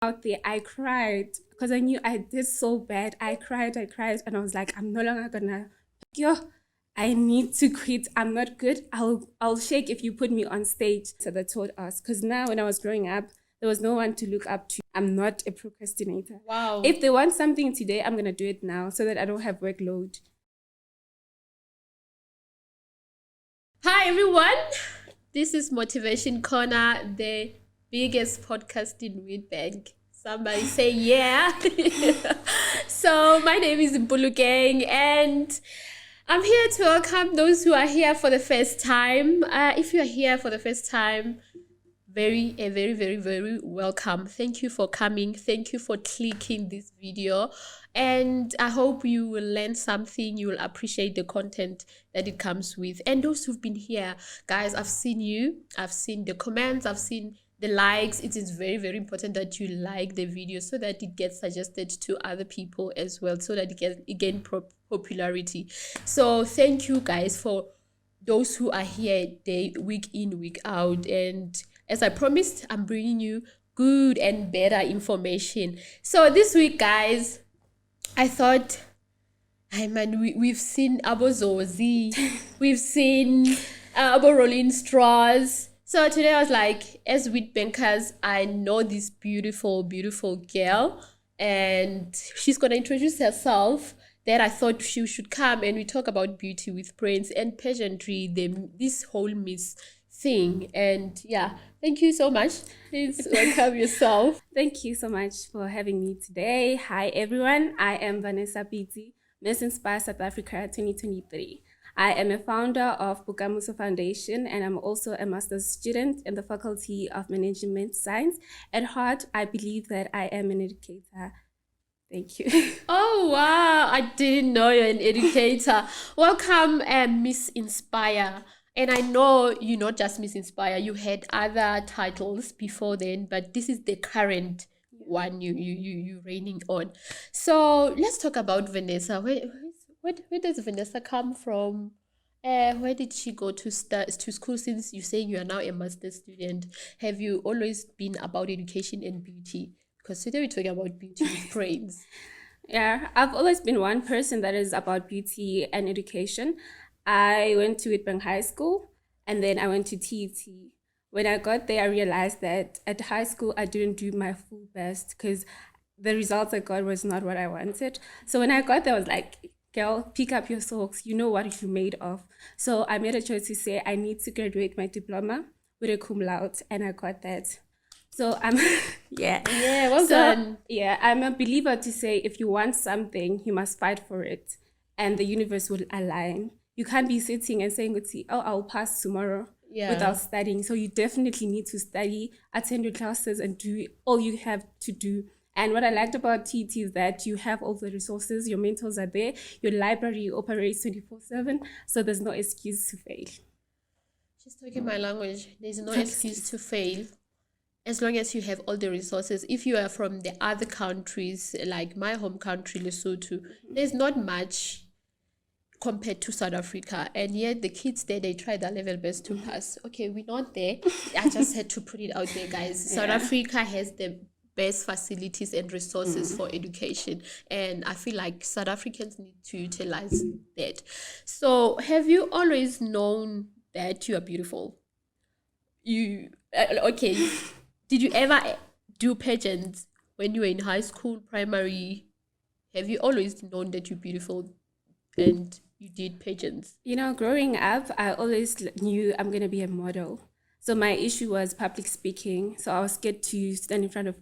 out there, I cried because I knew I did so bad. I cried, and I was like, I'm no longer gonna, yo, I need to quit. I'm not good. I'll shake if you put me on stage. So they told us, because now when I was growing up, there was no one to look up to. I'm not a procrastinator. Wow. If they want something today, I'm gonna do it now so that I don't have workload. Hi everyone. This is Motivation Corner, the biggest podcast in Witbank. Somebody say yeah. So my name is Bulu Gang and I'm here to welcome those who are here for the first time. If you are here for the first time, very welcome. Thank you for coming. Thank you for clicking this video, and I hope you will learn something. You will appreciate the content that it comes with. And those who've been here, guys, I've seen you, I've seen the comments, I've seen the likes. It is very important that you like the video so that it gets suggested to other people as well, so that it gain popularity. So thank you guys for those who are here day week in, week out. And as I promised, I'm bringing you good and better information. So this week, guys, I thought, we've seen Abo Zozi, we've seen Abo Rolling Straws. So today I was like, as Witbankers, I know this beautiful girl, and she's gonna introduce herself. That I thought she should come and we talk about beauty with brains and pageantry, this whole Miss thing. And yeah, thank you so much. Please welcome yourself. Thank you so much for having me today. Hi everyone, I am Vanessa Pitsi, Miss Inspire South Africa 2023. I am a founder of Bukamuso Foundation, and I'm also a master's student in the Faculty of Management Science. At heart, I believe that I am an educator. Thank you. Oh, wow. I didn't know you're an educator. Welcome, Miss Inspire. And I know you're not just Miss Inspire. You had other titles before then, but this is the current one you reigning on. So let's talk about Vanessa. Where does Vanessa come from? Where did she go to school? Since you're saying you are now a master's student, have you always been about education and beauty? Because today we're talking about beauty with brains. Yeah, I've always been one person that is about beauty and education. I went to Witbank High School, and then I went to TUT. When I got there, I realized that at high school, I didn't do my full best because the results I got was not what I wanted. So when I got there, I was like, girl, pick up your socks. You know what you're made of. So I made a choice to say I need to graduate my diploma with a cum laude, and I got that. So I'm, well done. Yeah, I'm a believer to say if you want something, you must fight for it, and the universe will align. You can't be sitting and saying, "Oh, I'll pass tomorrow," without studying. So you definitely need to study, attend your classes, and do all you have to do. And what I liked about TT is that you have all the resources. Your mentors are there. Your library operates 24/7, so there's no excuse to fail. She's talking my language. There's no excuse to fail. As long as you have all the resources. If you are from the other countries, like my home country, Lesotho, there's not much compared to South Africa. And yet the kids there, they try their level best to pass. Okay, we're not there. I just had to put it out there, guys. Yeah. South Africa has the best facilities and resources for education. And I feel like South Africans need to utilize that. So have you always known that you are beautiful? Okay. Did you ever do pageants when you were in high school, primary? Have you always known that you're beautiful and you did pageants? You know, growing up, I always knew I'm going to be a model. So my issue was public speaking. So I was scared to stand in front of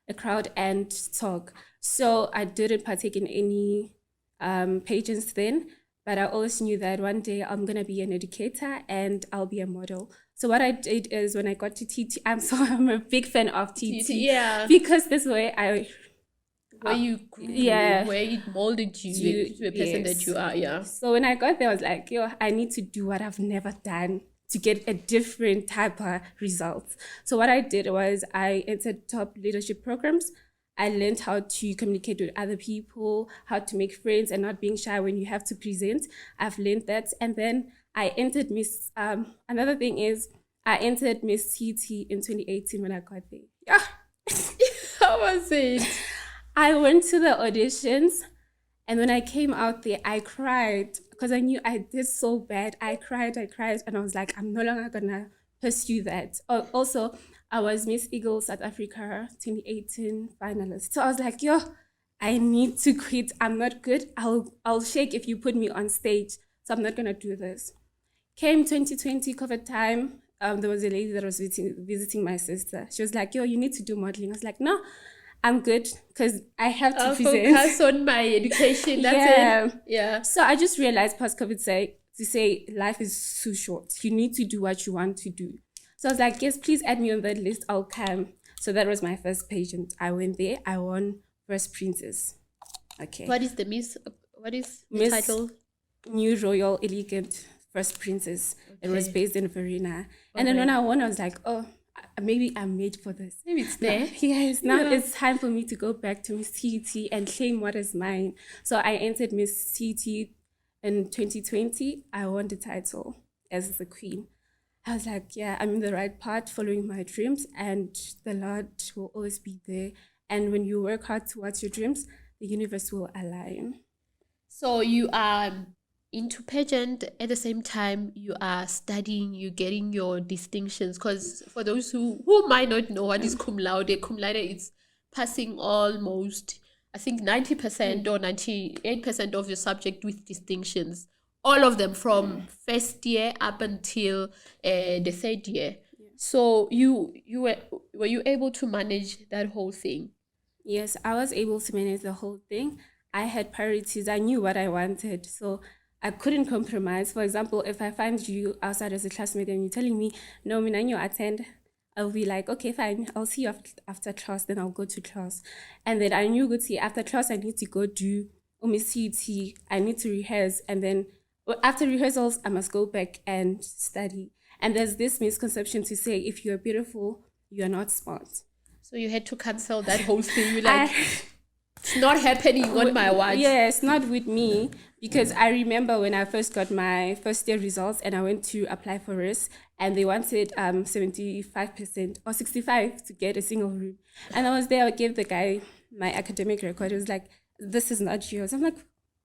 a crowd and talk. So I didn't partake in any pageants then. But I always knew that one day I'm going to be an educator and I'll be a model. So what I did is when I got to TT, I'm a big fan of TT. Yeah. Because this way where it molded you to a person that you are, yeah. So when I got there, I was like, I need to do what I've never done to get a different type of results. So what I did was I entered top leadership programs. I learned how to communicate with other people, how to make friends and not being shy when you have to present. I've learned that. And then I entered another thing is I entered Miss TT in 2018 when I got there. Yeah. was it? I went to the auditions, and when I came out there, I cried because I knew I did so bad. I cried, and I was like, I'm no longer gonna pursue that. Also, I was Miss Eagle South Africa 2018 finalist. So I was like, yo, I need to quit. I'm not good. I'll shake if you put me on stage. So I'm not gonna do this. Came 2020 COVID time. There was a lady that was visiting my sister. She was like, yo, you need to do modeling. I was like, no, I'm good because I have to present. Focus on my education. That's it. Yeah. So I just realized post-COVID to say life is too short. You need to do what you want to do. So I was like, yes, please add me on that list. I'll come. So that was my first pageant. I went there. I won First Princess. Okay. What is the title? New Royal Elegant First Princess. Okay. It was based in Verena. And then when I won, I was like, oh, maybe I'm made for this. Maybe it's there. Now it's time for me to go back to Miss TUT and claim what is mine. So I entered Miss TUT in 2020. I won the title as the queen. I was like, yeah, I'm in the right path, following my dreams, and the Lord will always be there. And when you work hard towards your dreams, the universe will align. So you are into pageant at the same time you are studying, you're getting your distinctions, because for those who might not know what is cum laude is passing almost, I think 90% or 98% of your subject with distinctions, all of them from first year up until the third year. So were you able to manage that whole thing? Yes, I was able to manage the whole thing. I had priorities. I knew what I wanted, so I couldn't compromise. For example, if I find you outside as a classmate and you're telling me, no, you attend, I'll be like, okay, fine, I'll see you after class, then I'll go to class. And then I knew, after class, I need to go do CUT, I need to rehearse, and then after rehearsals, I must go back and study. And there's this misconception to say, if you're beautiful, you're not smart. So you had to cancel that whole thing. You're like... It's not happening on my watch. Yeah, it's not with me, because I remember when I first got my first year results and I went to apply for RIS, and they wanted 75% or 65% to get a single room. And I was there, I gave the guy my academic record. It was like, this is not yours. I'm like,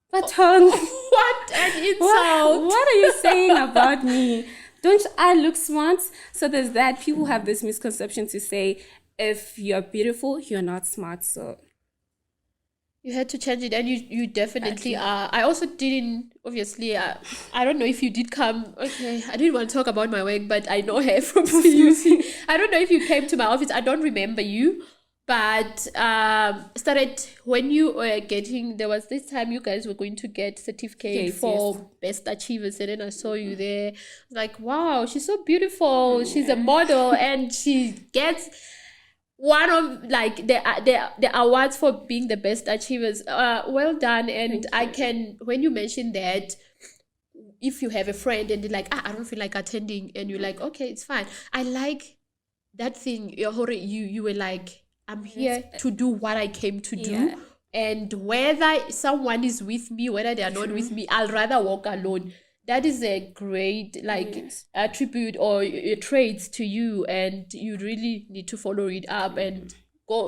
what tongue? What an insult. What are you saying about me? Don't I look smart? So there's that. People have this misconception to say, if you're beautiful, you're not smart. So you had to change it, and you definitely are. I also didn't, obviously, I don't know if you did come. Okay, I didn't want to talk about my work, but I know her from CUC. I don't know if you came to my office. I don't remember you, but started when you were getting, there was this time you guys were going to get certificate for best achievers, and then I saw you there. I was like, wow, she's so beautiful. She's a model, and she gets one of like the awards for being the best achievers. Well done. And I can, when you mentioned that, if you have a friend and they're like, I don't feel like attending, and you're like, okay, it's fine. I like that thing. You were like, I'm here to do what I came to do, and whether someone is with me, whether they are not with me, I'll rather walk alone. That is a great attribute or a trait to you, and you really need to follow it up and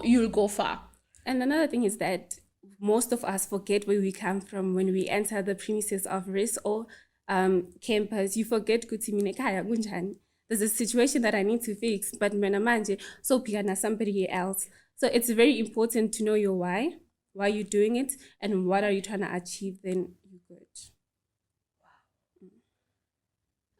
you'll go far. And another thing is that most of us forget where we come from when we enter the premises of RIS or campus. You forget there's a situation that I need to fix, but so somebody else. So it's very important to know your why you're doing it, and what are you trying to achieve, then you're good.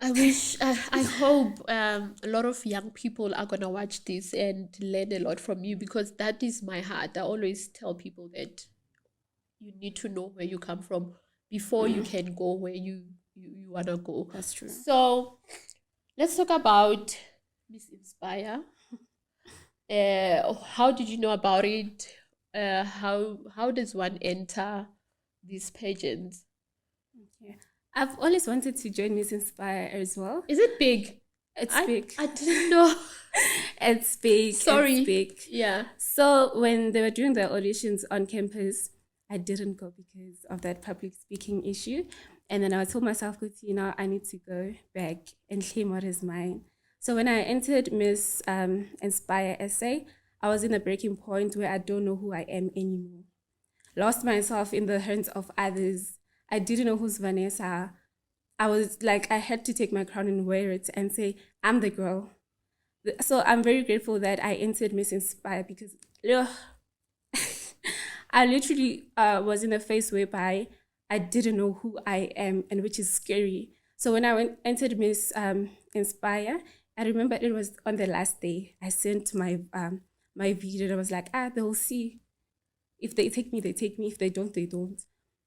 I hope a lot of young people are going to watch this and learn a lot from you, because that is my heart. I always tell people that you need to know where you come from before you can go where you want to go. That's true. So let's talk about Miss Inspire. How did you know about it? How does one enter these pageants? Okay. I've always wanted to join Miss Inspire as well. Is it big? It's big. I didn't know. It's big. Sorry. It's big. Yeah. So when they were doing the auditions on campus, I didn't go because of that public speaking issue. And then I told myself, I need to go back and claim what is mine. So when I entered Miss Inspire SA, I was in a breaking point where I don't know who I am anymore. Lost myself in the hands of others. I didn't know who's Vanessa. I was like, I had to take my crown and wear it and say, I'm the girl. So I'm very grateful that I entered Miss Inspire because ugh, I literally was in a phase whereby I didn't know who I am, and which is scary. So when I entered Miss Inspire, I remember it was on the last day. I sent my video and I was like, they'll see. If they take me, they take me. If they don't, they don't.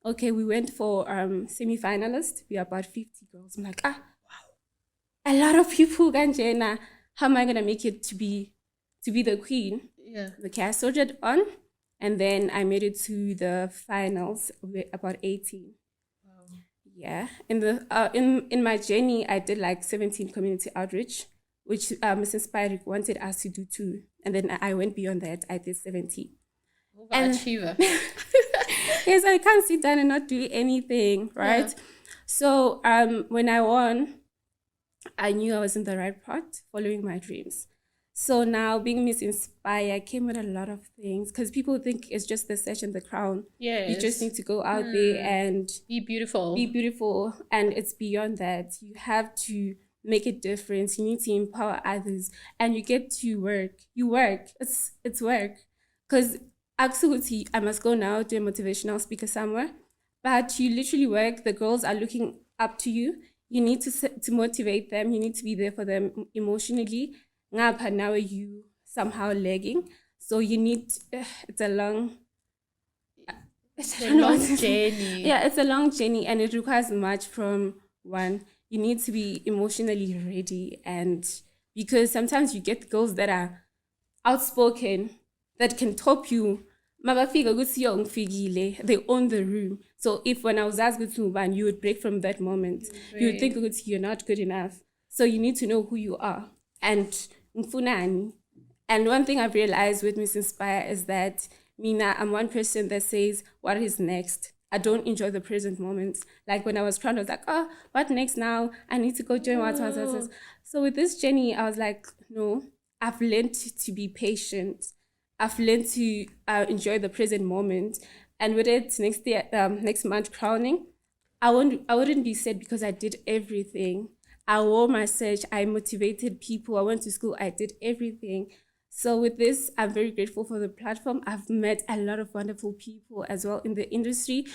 Okay, we went for semi-finalists. We are about 50 girls. I'm like, a lot of people, Ganjena. How am I gonna make it to be the queen? Yeah. Okay, I soldiered on, and then I made it to the finals with about 18. Wow. Yeah, in my journey, I did like 17 community outreach, which Miss Inspire wanted us to do too, and then I went beyond that. I did 70. Overachiever. Yes, I can't sit down and not do anything, right? Yeah. So when I won, I knew I was in the right path, following my dreams. So now being Miss Inspire came with a lot of things because people think it's just the search and the crown. Yes. You just need to go out there and be beautiful. be beautiful, and it's beyond that. You have to make a difference. You need to empower others, and you get to work. You work. It's work, because absolutely I must go now do a motivational speaker somewhere, but you literally work. The girls are looking up to you. You need to motivate them. You need to be there for them emotionally. Ngapha now you somehow lagging, so you need. It's a long. It's a long journey. Yeah, it's a long journey, and it requires much from one. You need to be emotionally ready, and because sometimes you get girls that are outspoken, that can top you. Mabafika ukuthi yo ngifikile, they own the room. So if when I was asked to ban, you would break from that moment. You would think ukuthi you're not good enough. So you need to know who you are. And mfunani. And one thing I've realized with Miss Inspire is that Mina, I'm one person that says, what is next? I don't enjoy the present moments. Like when I was crowned, I was like, oh, what next now? I need to go join what. So with this journey, I was like, no, I've learned to be patient. I've learned to enjoy the present moment. And with it, next month crowning, I wouldn't be sad because I did everything. I wore my search. I motivated people. I went to school. I did everything. So with this, I'm very grateful for the platform. I've met a lot of wonderful people as well in the industry.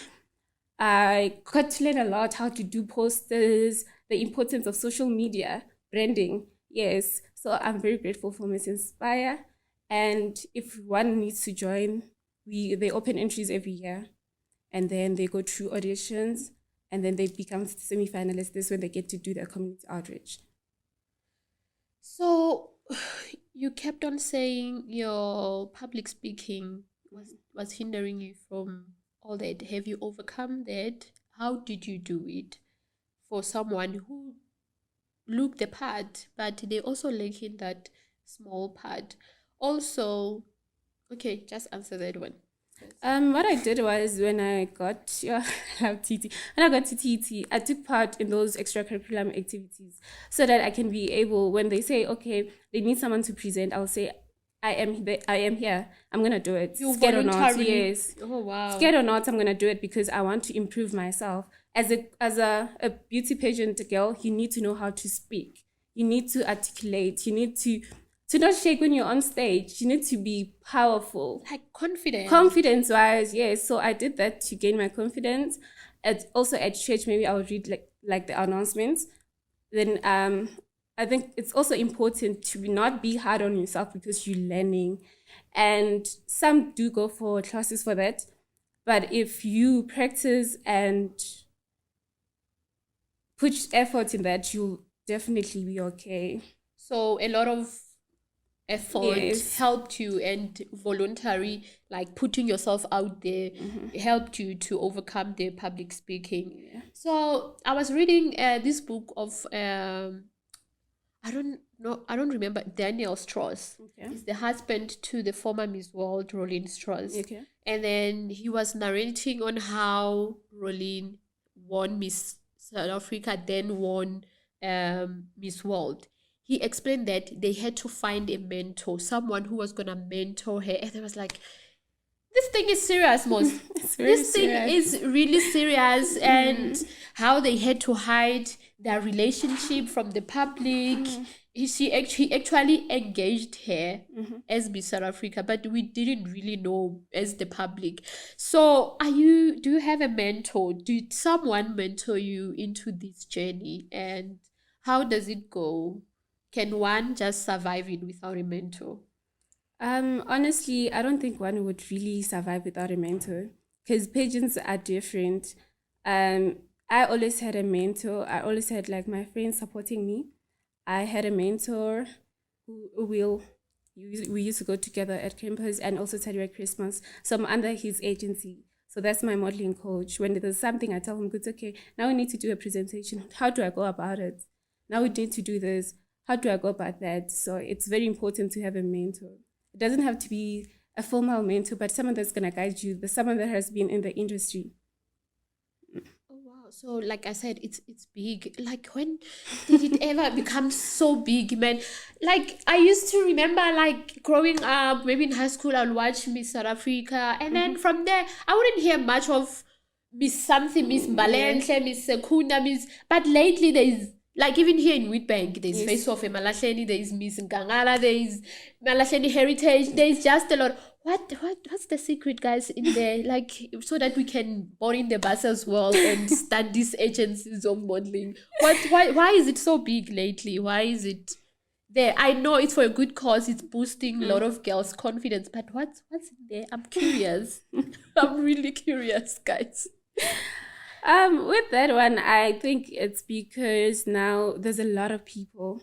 I got to learn a lot how to do posters, the importance of social media, branding. Yes. So I'm very grateful for Miss Inspire. And if one needs to join, they open entries every year. And then they go through auditions. And then they become semi-finalists. This is when they get to do their community outreach. So you kept on saying your public speaking was hindering you from all that. Have you overcome that? How did you do it? For someone who looked the part, but they also lack in that small part. Also, okay, just answer that one. What I did was when I got I love TT. When I got to TT, I took part in those extracurricular activities so that I can be able, when they say, okay, they need someone to present, I'll say, I am here. I'm gonna do it. You Scared or not, voluntarily. yes. Oh wow. Scared or not, I'm gonna do it because I want to improve myself. As a beauty pageant girl, you need to know how to speak. You need to articulate. You need to not shake when you're on stage. You need to be powerful. Like confident. Confidence-wise, yes. So I did that to gain my confidence. Also at church, maybe I would read like the announcements. Then I think it's also important to not be hard on yourself because you're learning. And some do go for classes for that. But if you practice and put effort in that, you'll definitely be okay. So a lot of effort Yes. helped you, and voluntary, like putting yourself out there, helped you to overcome the public speaking. Yeah. So I was reading this book of I don't remember, Daniel Strauss. Okay. He's the husband to the former Miss World, Rolene Strauss. Okay. And then he was narrating on how Rolene won Miss South Africa, then won Miss World. he explained that they had to find a mentor, someone who was gonna mentor her, and I was like, this thing is serious, Mos. It's very This thing serious. is really serious, and how they had to hide their relationship from the public. He actually engaged her as Miss South Africa, but we didn't really know as the public. So, do you have a mentor? Did someone mentor you into this journey, and how does it go? Can one just survive it without a mentor? Honestly, I don't think one would really survive without a mentor because pageants are different. Um, I always had a mentor. I always had like my friends supporting me. I had a mentor who will we used to go together at campus and also celebrate Christmas. So I'm under his agency. So that's my modeling coach. When there's something, I tell him, it's okay. Now we need to do a presentation. How do I go about it? Now we need to do this. How do I go about that? So it's very important to have a mentor. It doesn't have to be a formal mentor, but someone that's gonna guide you. The someone that has been in the industry. Oh wow. So like I said, it's big. Like when did it ever become so big, man? Like I used to remember like growing up, maybe in high school I'll watch Miss South Africa, and then from there I wouldn't hear much of Miss something, Miss Balenhle, Miss Sekunda, Miss, but lately there is like even here in Witbank, there's Yes. Face Off Malahleni, there is Miss Nkangala, there is Malahleni Heritage, there is just a lot. What's the secret, guys, in there? Like so that we can board in the bus as well and start these agencies of modeling. Why is it so big lately? Why is it there? I know it's for a good cause, it's boosting a lot of girls' confidence, but what's in there? I'm curious. I'm really curious, guys. With that one, I think it's because now there's a lot of people.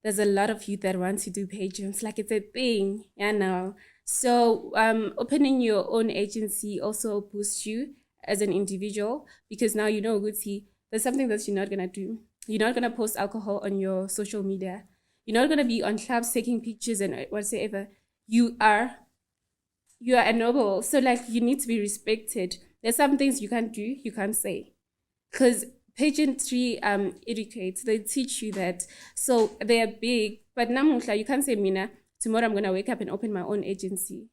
There's a lot of youth that want to do pageants. Like it's a thing, yeah, now. So opening your own agency also boosts you as an individual because now you know, Gucci, there's something that you're not gonna do. You're not gonna post alcohol on your social media. You're not gonna be on clubs taking pictures and whatsoever. You are a noble. So like you need to be respected. There's some things you can't do, you can't say. Because pageantry educates, they teach you that. So they are big, but namuhla you can't say mina, tomorrow I'm gonna wake up and open my own agency.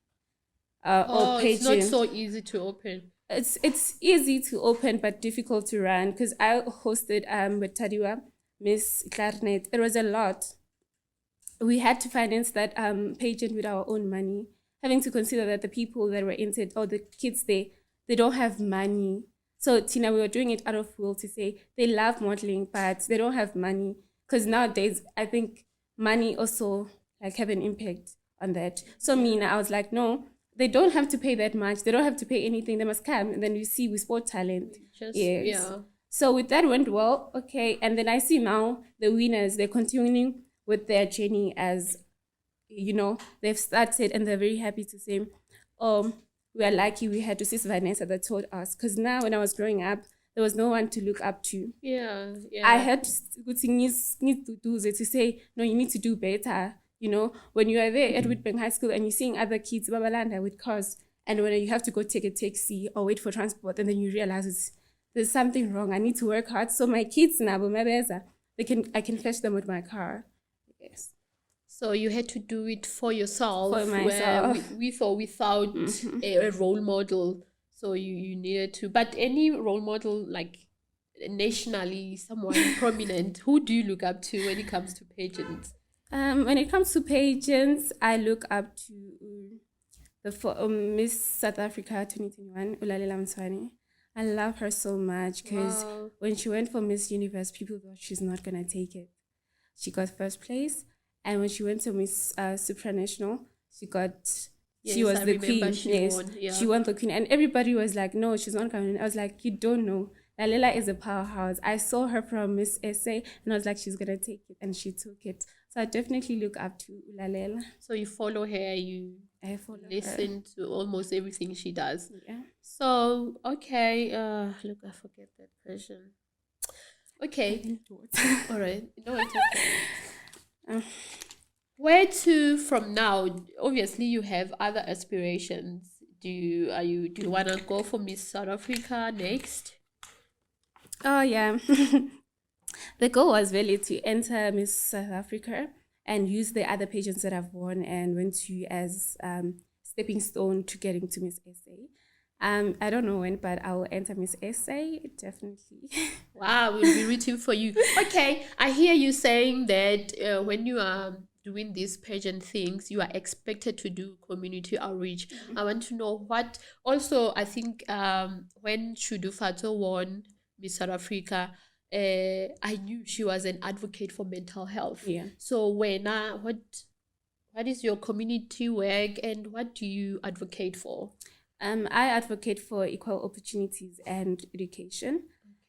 Or It's not pageant. so easy to open. It's easy to open but difficult to run because I hosted with Tadiwa, Miss Clarinet. It was a lot. We had to finance that pageant with our own money, having to consider that the people that were in it or the kids they don't have money. So Tina, we were doing it out of will to say they love modeling, but they don't have money. Because nowadays I think money also like have an impact on that. So me now I was like, no, they don't have to pay that much. They don't have to pay anything. They must come and then you see we sport talent. Just Yes. yeah. So with that went well, okay. And then I see now the winners, they're continuing with their journey as they've started and they're very happy to say, we are lucky we had to see Vanessa that taught us. Because now when I was growing up, there was no one to look up to. Yeah. I had to do it to say, no, you need to do better. When you are there at Witbank High School and you're seeing other kids, Babalanda, with cars, and when you have to go take a taxi or wait for transport, and then you realize there's something wrong. I need to work hard. So my kids now, I can fetch them with my car. Yes. So you had to do it for yourself, For myself. with or without a role model. So you needed to. But any role model, like nationally, someone prominent, who do you look up to when it comes to pageants? When it comes to pageants, I look up to the Miss South Africa 2021, Ulalela Mswane. I love her so much because when she went for Miss Universe, people thought she's not gonna take it. She got first place. And when she went to Miss Supranational, she was the queen. She won the queen. And everybody was like, no, she's not coming. I was like, you don't know. Lalela is a powerhouse. I saw her from Miss SA and I was like, she's going to take it. And she took it. So I definitely look up to Ulalela. So you follow her, I follow listen her. to almost everything she does. Yeah. So, okay. Look, I forget that question. Okay. All right. No, it's okay. Where to from now? Obviously, you have other aspirations. Do you want to go for Miss South Africa next? Oh, yeah. The goal was really to enter Miss South Africa and use the other pageants that I've won and went to as stepping stone to getting to Miss SA. I don't know when, but I will enter Miss SA definitely. Wow, we'll be rooting for you. Okay, I hear you saying that when you are doing these pageant things, you are expected to do community outreach. I want to know what. Also, I think when Shudu Fato won Miss South Africa, I knew she was an advocate for mental health. Yeah. So what is your community work and what do you advocate for? I advocate for equal opportunities and education.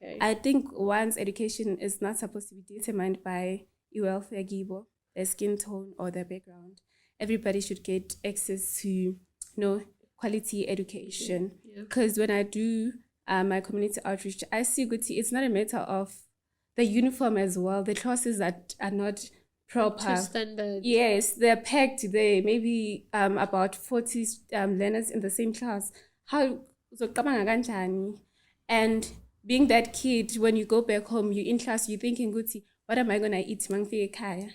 Okay. I think one's education is not supposed to be determined by your welfare gibo, their skin tone, or their background. Everybody should get access to quality education. Because when I do my community outreach, I see good. It's not a matter of the uniform as well. The classes that are not proper. To standard. Yes, they're packed there. Maybe about 40 learners in the same class. How so? And being that kid, when you go back home, you're in class, you're thinking, "Guti, what am I gonna eat? Kaya?"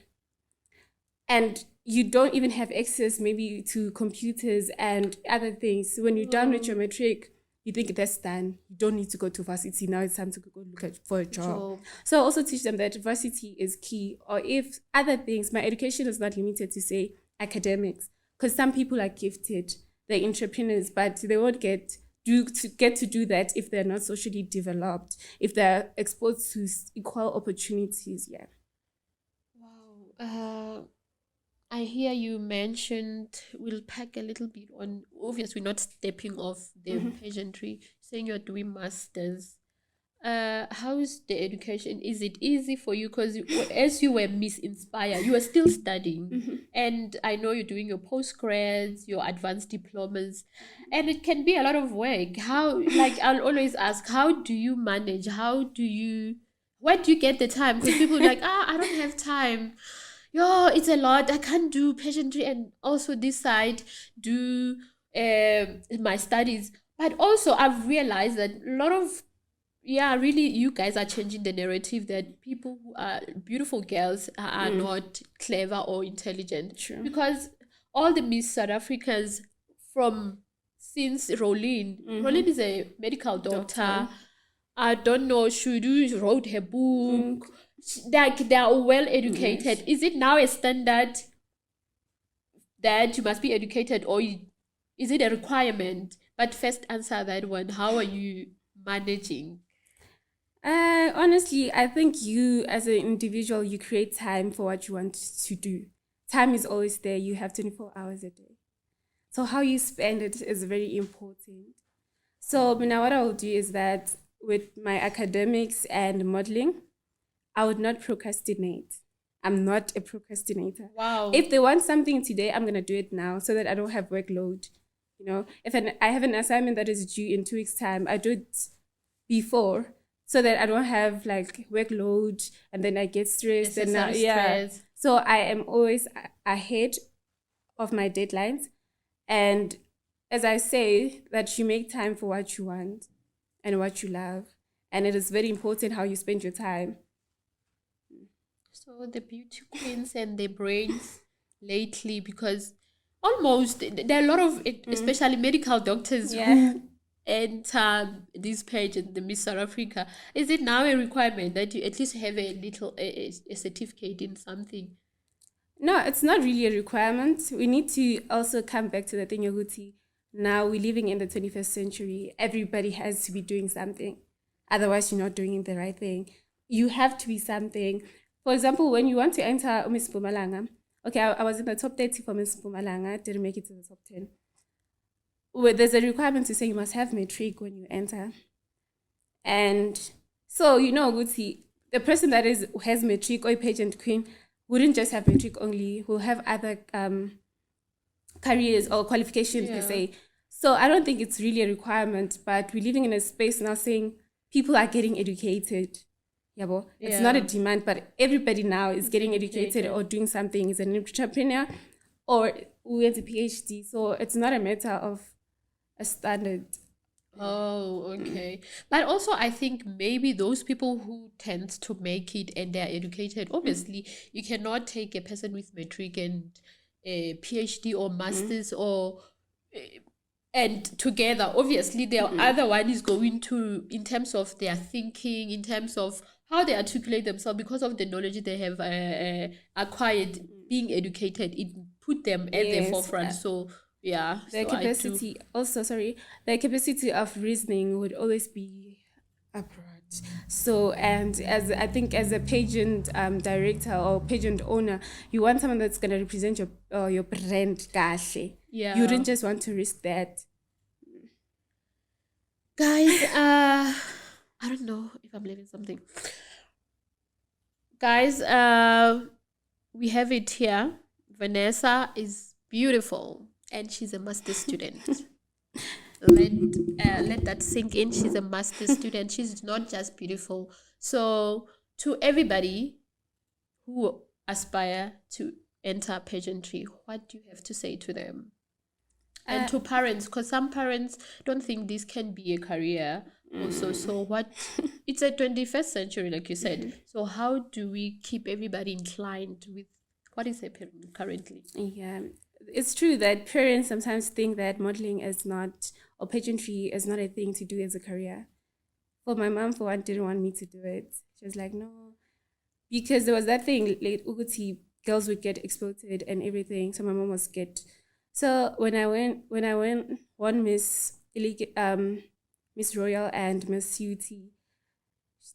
And you don't even have access maybe to computers and other things. When you're done with your matric, you think that's done. You don't need to go to varsity. Now it's time to go look for a job. So I also teach them that varsity is key. Or if other things, my education is not limited to, say, academics. Because some people are gifted, they're entrepreneurs, but they won't get to do that if they're not socially developed, if they're exposed to equal opportunities. Yeah. Wow. I hear you mentioned, we'll pack a little bit on, obviously not stepping off the pageantry, saying you're doing masters. How is the education? Is it easy for you? Because as you were Miss Inspire, you were still studying. And I know you're doing your postgrads, your advanced diplomas, and it can be a lot of work. I'll always ask, how do you manage? Where do you get the time? Because people are like, I don't have time. Yo, it's a lot. I can't do pageantry and also this side do my studies. But also I've realized that a lot of, really you guys are changing the narrative that people who are beautiful girls are not clever or intelligent. True. Because all the Miss South Africans since Rolene is a medical doctor. I don't know, Shudu wrote her book. They are well educated. Yes. Is it now a standard that you must be educated, or is it a requirement? But first answer that one. How are you managing? Honestly, I think you as an individual, you create time for what you want to do. Time is always there. You have 24 hours a day. So how you spend it is very important. So now what I will do is that with my academics and modeling, I would not procrastinate. I'm not a procrastinator. Wow. If they want something today, I'm going to do it now so that I don't have workload. If I have an assignment that is due in 2 weeks' time, I do it before so that I don't have like workload and then I get stressed. Stress. So I am always ahead of my deadlines. And as I say, that you make time for what you want and what you love. And it is very important how you spend your time. So the beauty queens and the brains lately, because almost there are a lot of, especially medical doctors who enter this page in the Miss South Africa. Is it now a requirement that you at least have a certificate in something? No, it's not really a requirement. We need to also come back to the thing, Yoguti. Now we're living in the 21st century. Everybody has to be doing something. Otherwise, you're not doing the right thing. You have to be something. For example, when you want to enter Miss Mpumalanga, okay, I was in the top 30 for Miss Mpumalanga, didn't make it to the top 10. Well, there's a requirement to say you must have matric when you enter. And so, Guti, the person that has matric or a pageant queen wouldn't just have matric only, will have other careers or qualifications per se. So I don't think it's really a requirement, but we're living in a space now saying people are getting educated. It's not a demand, but everybody now is getting educated or doing something, is an entrepreneur or who has a PhD. So it's not a matter of a standard. Oh, okay. But also, I think maybe those people who tend to make it and they're educated, obviously, you cannot take a person with matric and a PhD or masters or and together. Obviously, the other one is going to, in terms of their thinking, in terms of how they articulate themselves, because of the knowledge they have acquired, being educated, it put them at the Yes, forefront. So yeah, the so I do. capacity also, sorry, the capacity of reasoning would always be abroad. So, and as I think as a pageant director or pageant owner, you want someone that's going to represent your brand kahle. You Yeah. wouldn't just want to risk that. Guys, I don't know if I'm leaving something. Guys, we have it here. Vanessa is beautiful and she's a master student. Let that sink in. She's a master student. She's not just beautiful. So, to everybody who aspire to enter pageantry, what do you have to say to them? And to parents, because some parents don't think this can be a career also. So what, it's a 21st century, like you said. So how do we keep everybody inclined with what is happening currently? Yeah, it's true that parents sometimes think that modeling is not, or pageantry is not a thing to do as a career. For my mom, for one, didn't want me to do it. She was like, no, because there was that thing, like Uguti, girls would get exploited and everything. So my mom was scared. So when I went, won Miss Royal and Miss UT.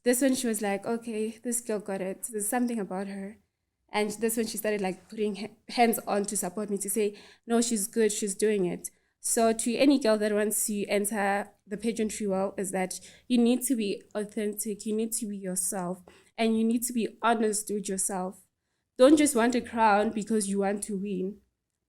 This one she was like, okay, this girl got it. There's something about her. And that's when she started like putting hands on to support me to say, no, she's good, she's doing it. So to any girl that wants to enter the pageantry world is that you need to be authentic, you need to be yourself, and you need to be honest with yourself. Don't just want a crown because you want to win,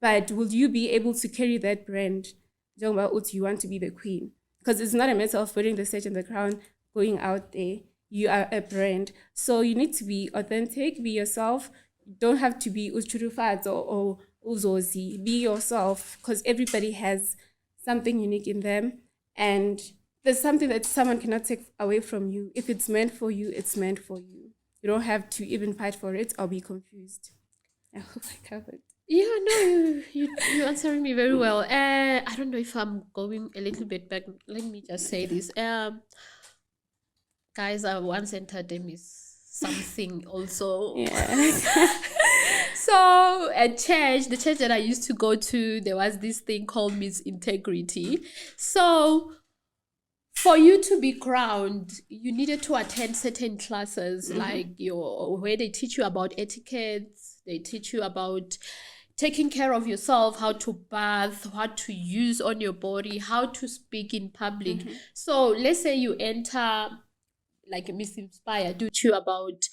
but will you be able to carry that brand? You want to be the queen. Because it's not a matter of putting the stage and the crown, going out there. You are a brand. So you need to be authentic, be yourself. You don't have to be uchurufat or uzozi. Be yourself because everybody has something unique in them. And there's something that someone cannot take away from you. If it's meant for you, it's meant for you. You don't have to even fight for it or be confused. I hope I covered. Yeah, no, you're answering me very well. I don't know if I'm going a little bit back. Let me just say this. Guys, I once entered them is something also. Yeah. So at church, the church that I used to go to, there was this thing called Miss Integrity. So for you to be crowned, you needed to attend certain classes, like where they teach you about etiquette, they teach you about taking care of yourself, how to bath, what to use on your body, how to speak in public. So let's say you enter like a Miss Inspire, do you about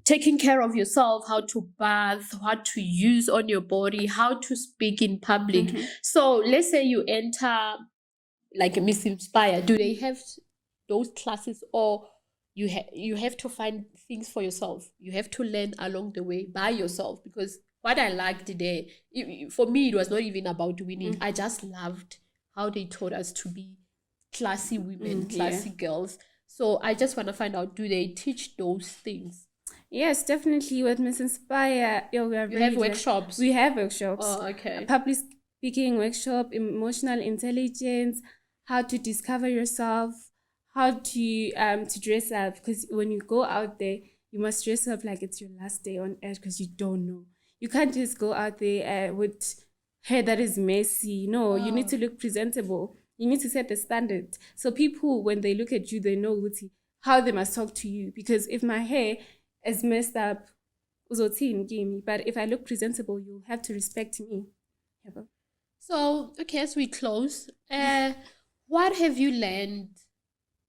taking care of yourself, how to bath, what to use on your body, how to speak in public. So let's say you enter like a Miss Inspire, do they have those classes, or you have to find things for yourself? You have to learn along the way by yourself, because what I liked there, for me, it was not even about winning. I just loved how they taught us to be classy women, classy girls. So I just want to find out, do they teach those things? Yes, definitely. With Miss Inspire, yeah, we are You have workshops? We have workshops. Oh, okay. A public speaking workshop, emotional intelligence, how to discover yourself, how to dress up. Because when you go out there, you must dress up like it's your last day on earth, because you don't know. You can't just go out there with hair that is messy. No, you need to look presentable. You need to set the standard. So people, when they look at you, they know how they must talk to you. Because if my hair is messed up, uzothini kimi, but if I look presentable, you'll have to respect me. So, okay, as we close, what have you learned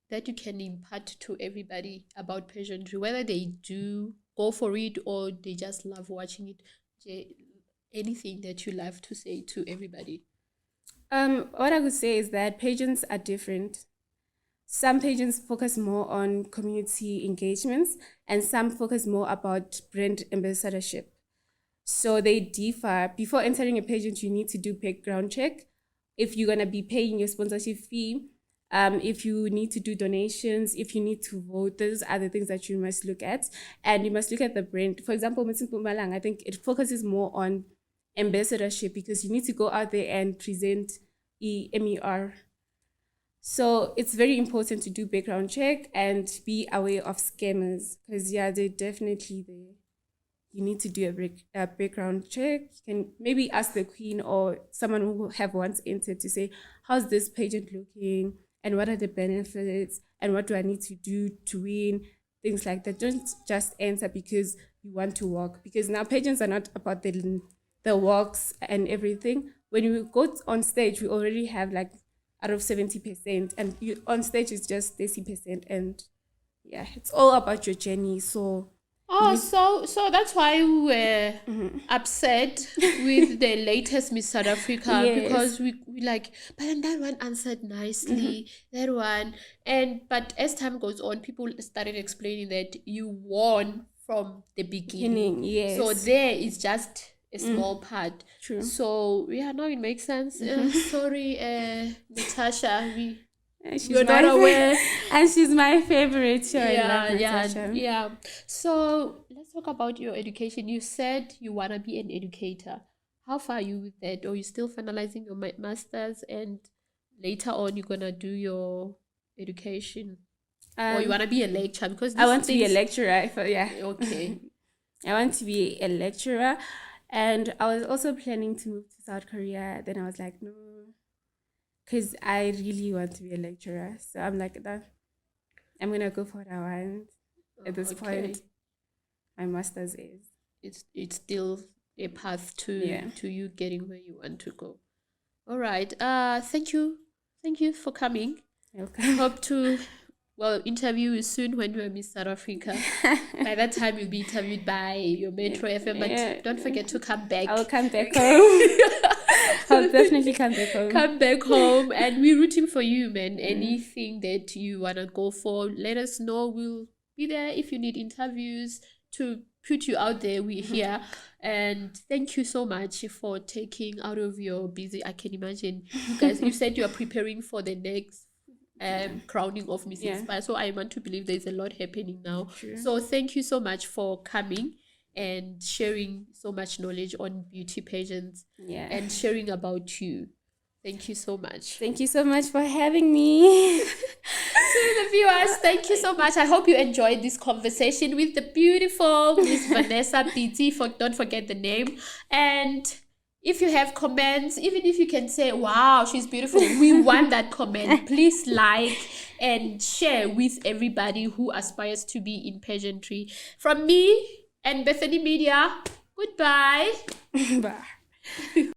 that you can impart to everybody about pageantry, whether they do go for it or they just love watching it? Anything that you love to say to everybody? What I would say is that pageants are different. Some pageants focus more on community engagements, and some focus more about brand ambassadorship. So they differ. Before entering a pageant, you need to do background check. If you're gonna be paying your sponsorship fee, If you need to do donations, if you need to vote, those are the things that you must look at. And you must look at the brand. For example, Mtsin Pumalang, I think it focuses more on ambassadorship because you need to go out there and present MER. So it's very important to do background check and be aware of scammers because, yeah, they're definitely there. You need to do a background check. You can maybe ask the queen or someone who have once entered to say, how's this pageant looking? And what are the benefits? And what do I need to do to win? Things like that. Don't just enter because you want to walk. Because now pageants are not about the walks and everything. When you go on stage, we already have like out of 70%. And you on stage is just 30%. And yeah, it's all about your journey. So so that's why we were upset with the latest Miss South Africa because we like, but then that one answered nicely, that one. But as time goes on, people started explaining that you won from the beginning. Yes. So there is just a small part. True. So yeah, now it makes sense. Sorry, Natasha, you're not aware. And she's my favorite. Sure, yeah. So let's talk about your education. You said you want to be an educator. How far are you with that? Or are you still finalizing your master's and later on you're going to do your education? Or you want to be a lecturer? Because I want to be a lecturer. Okay. I want to be a lecturer. And I was also planning to move to South Korea. Then I was like, no. Because I really want to be a lecturer. So I'm like, that. I'm going to go for what I want at this point. My master's is. It's still a path to you getting where you want to go. All right. Thank you. Thank you for coming. Welcome. Hope to interview you soon when you're Miss South Africa. By that time, you'll be interviewed by your Metro FM. But don't forget to come back. I'll come back home. I'll definitely come back home. Come back home, and we're rooting for you, man. Anything that you want to go for, let us know. We'll be there if you need interviews to put you out there. We're here. And thank you so much for taking out of your busy, I can imagine. You guys, you said you are preparing for the next crowning of Miss Inspire. So I want to believe there's a lot happening now. Sure. So thank you so much for coming and sharing so much knowledge on beauty pageants and sharing about you. Thank you so much. Thank you so much for having me. To the viewers, thank you so much. I hope you enjoyed this conversation with the beautiful Miss Vanessa Pitsi. Don't forget the name. And if you have comments, even if you can say, wow, she's beautiful, we want that comment. Please like and share with everybody who aspires to be in pageantry. From me and Bethany Media, goodbye. Bye.